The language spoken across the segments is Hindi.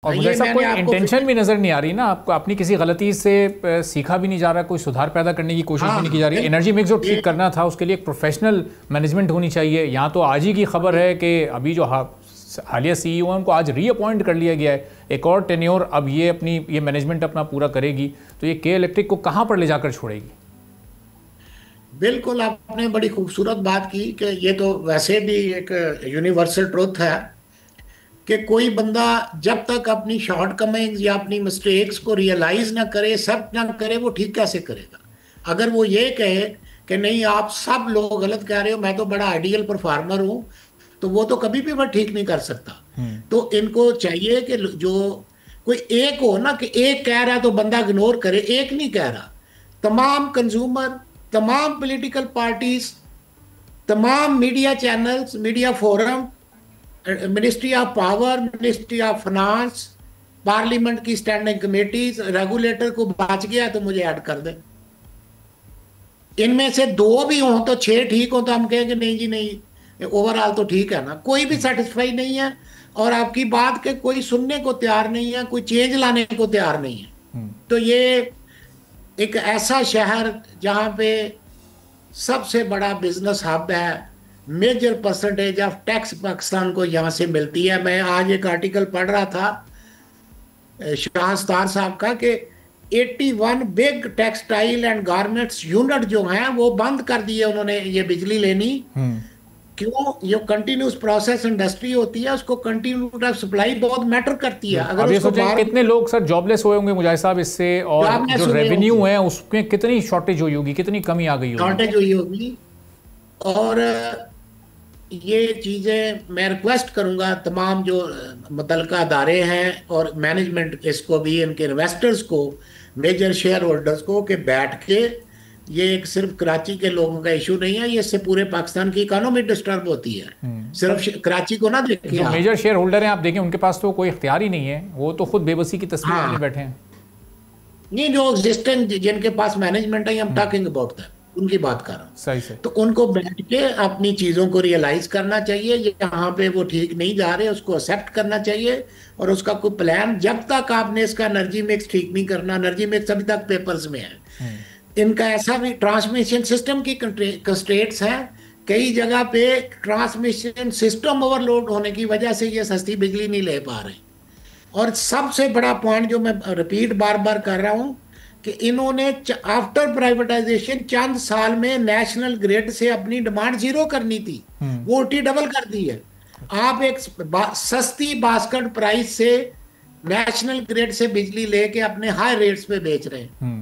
और मुझे ऐसा कोई इंटेंशन भी नजर नहीं आ रही ना आपको, अपनी किसी गलती से सीखा भी नहीं जा रहा, कोई सुधार पैदा करने की कोशिश भी नहीं की जा रही। एनर्जी मिक्स जो ठीक करना था उसके लिए एक प्रोफेशनल मैनेजमेंट होनी चाहिए। यहाँ तो आज ही की खबर है कि अभी जो हालिया CEO है उनको आज रीअपॉइंट कर लिया गया है, एक और टेन्योर अब ये मैनेजमेंट अपना पूरा करेगी, तो ये के इलेक्ट्रिक को कहाँ पर ले जाकर छोड़ेगी? बिल्कुल, आपने बड़ी खूबसूरत बात की कि ये तो वैसे भी एक यूनिवर्सल ट्रुथ है कि कोई बंदा जब तक अपनी शॉर्टकमिंग्स या अपनी मिस्टेक्स को रियलाइज ना करे, एक्सेप्ट ना करे, वो ठीक कैसे करेगा। अगर वो ये कहे कि नहीं आप सब लोग गलत कह रहे हो, मैं तो बड़ा आइडियल परफॉर्मर हूं, तो वो तो कभी भी मैं ठीक नहीं कर सकता। तो इनको चाहिए कि जो कोई एक हो ना, कि एक कह रहा है तो बंदा इग्नोर करे, एक नहीं कह रहा। तमाम कंज्यूमर, तमाम पॉलिटिकल पार्टीज, तमाम media channels, media forum, ministry of power, ministry of finance, parliament की स्टैंडिंग कमेटीज, रेगुलेटर को बच गया तो मुझे ऐड कर दे। इनमें से 2 भी हों तो 6 ठीक हो तो हम कहेंगे नहीं जी नहीं, ओवरऑल तो ठीक है ना। कोई भी सेटिस्फाई नहीं है और आपकी बात के कोई सुनने को तैयार नहीं है, कोई चेंज लाने को तैयार नहीं है। तो ये एक ऐसा शहर जहां पे सबसे बड़ा बिजनेस हब है, major percentage of tax Pakistan को यहां से मिलती है। मैं आज एक आर्टिकल पढ़ रहा था शाहस्तार साहब का कि 81 big textile and garments unit जो हैं वो बंद कर दिए उन्होंने ये बिजली लेनी। क्यों? ये कंटिन्यूस प्रोसेस इंडस्ट्री होती है, उसको कंटिन्यू सप्लाई बहुत मैटर करती है। अगर ये सोचें कितने लोग सर जॉबलेस हुए होंगे मुजाहिद साहब इससे, और जो रेवेन्यू है उसमें कितनी शॉर्टेज हुई होगी, कितनी कमी आ गई होगी, शॉर्टेज हुई होगी। और ये चीज़ें मैं रिक्वेस्ट करूंगा तमाम जो मुतल्लिका अदारे हैं और मैनेजमेंट इसको भी, इनके इन्वेस्टर्स को, मेजर शेयर होल्डर्स को, कि बैठ के ये एक सिर्फ कराची के लोगों का इशू नहीं है, ये इससे पूरे पाकिस्तान की इकोनॉमी डिस्टर्ब होती है। सिर्फ कराची को ना देखिए, जो मेजर शेयर होल्डर हैं आप देखें उनके पास तो कोई इख्तियार ही नहीं है, वो तो खुद बेबसी की तस्वीर में बैठे हैं। नहीं, जो एग्जिस्टिंग जिनके पास मैनेजमेंट है, हम टॉकिंग अबाउट दैट, उनकी बात कर रहा हूँ। सही से तो उनको बैठ के अपनी चीजों को रियलाइज करना चाहिए, यहाँ पे वो ठीक नहीं जा रहे, उसको एक्सेप्ट करना चाहिए और उसका कोई प्लान। जब तक आपने इसका एनर्जी मिक्स ठीक नहीं करना, एनर्जी मिक्स अभी तक पेपर्स में है, इनका ऐसा भी ट्रांसमिशन सिस्टम की कंस्ट्रेंट्स हैं, कई जगह पे ट्रांसमिशन सिस्टम ओवरलोड होने की वजह से ये सस्ती बिजली नहीं ले पा रहे। और सबसे बड़ा पॉइंट जो मैं रिपीट बार बार कर रहा हूं कि इन्होंने आफ्टर प्राइवेटाइजेशन चंद साल में नेशनल ग्रिड से अपनी डिमांड 0 करनी थी, वो उल्टी डबल कर दी है। आप एक सस्ती बास्केट प्राइस से नेशनल ग्रिड से बिजली लेके अपने हाई रेट्स पे बेच रहे हैं।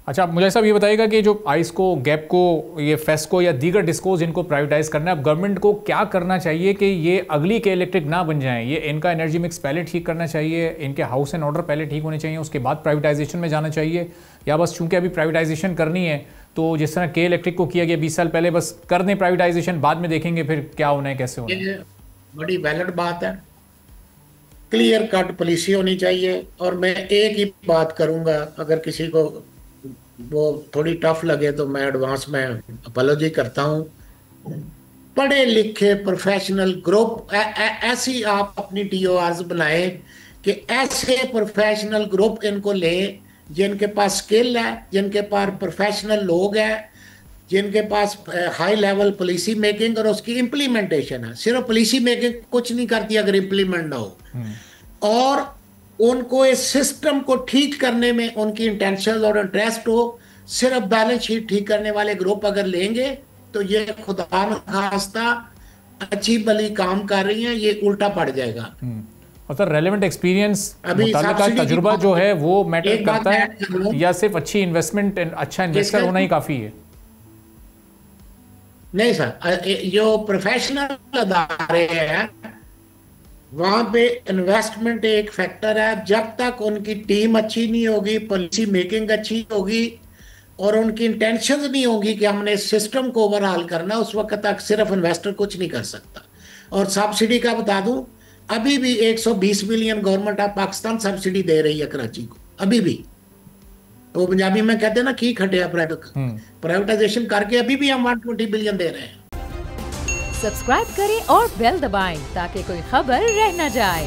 अच्छा, आप मुझे सब ये बताइएगा कि जो आइसको, गैपको, ये फेस्को या दीगर डिस्कोज इनको प्राइवेटाइज करना है, अब गवर्नमेंट को क्या करना चाहिए कि ये अगली के इलेक्ट्रिक ना बन जाएं? ये इनका एनर्जी मिक्स पहले ठीक करना चाहिए, इनके हाउस एंड ऑर्डर पहले ठीक होने चाहिए, उसके बाद प्राइवेटाइजेशन में जाना चाहिए, या बस चूंकि अभी प्राइवेटाइजेशन करनी है तो जिस तरह के इलेक्ट्रिक को किया गया 20 साल पहले, बस कर दें प्राइवेटाइजेशन, बाद में देखेंगे फिर क्या होना है, कैसे होना है? बड़ी वैलिड बात है, क्लियर कट पॉलिसी होनी चाहिए। और मैं एक ही बात करूंगा, अगर किसी को वो थोड़ी टफ लगे तो मैं एडवांस में अपॉलॉजी करता हूं। पढ़े लिखे प्रोफेशनल ग्रुप ऐसी आप अपनी TORs बनाए कि ऐसे प्रोफेशनल ग्रुप इनको ले जिनके पास स्किल है, जिनके पास प्रोफेशनल लोग हैं, जिनके पास हाई लेवल पॉलिसी मेकिंग और उसकी इम्प्लीमेंटेशन है। सिर्फ पॉलिसी मेकिंग कुछ नहीं करती अगर इम्प्लीमेंट ना हो। और उनको इस सिस्टम को ठीक करने में उनकी इंटेंशन और इंटरेस्ट हो। सिर्फ बैलेंस शीट ठीक करने वाले ग्रुप अगर लेंगे तो ये खुदा न खास्ता अच्छी भली काम कर रही हैं, ये उल्टा पड़ जाएगा। और सर रेलेवेंट एक्सपीरियंस, मुताल्लिका तजुर्बा जो है वो मैटर करता है, या सिर्फ अच्छी इन्वेस्टमेंट, अच्छा इन्वेस्टर होना ही काफी है? नहीं सर, जो प्रोफेशनल अदारे हैं वहां पे इन्वेस्टमेंट एक फैक्टर है। जब तक उनकी टीम अच्छी नहीं होगी, पॉलिसी मेकिंग अच्छी होगी और उनकी इंटेंशन नहीं होगी कि हमने इस सिस्टम को ओवरऑल करना, उस वक्त तक सिर्फ इन्वेस्टर कुछ नहीं कर सकता। और सब्सिडी का बता दूं, अभी भी 120 million government of Pakistan subsidy दे रही है कराची को, अभी भी। तो पंजाबी में कहते हैं ना की खटिया प्राइवेटाइजेशन करके अभी भी हम 120 बिलियन दे रहे हैं। सब्सक्राइब करें और बेल दबाएं ताकि कोई खबर रह न जाए।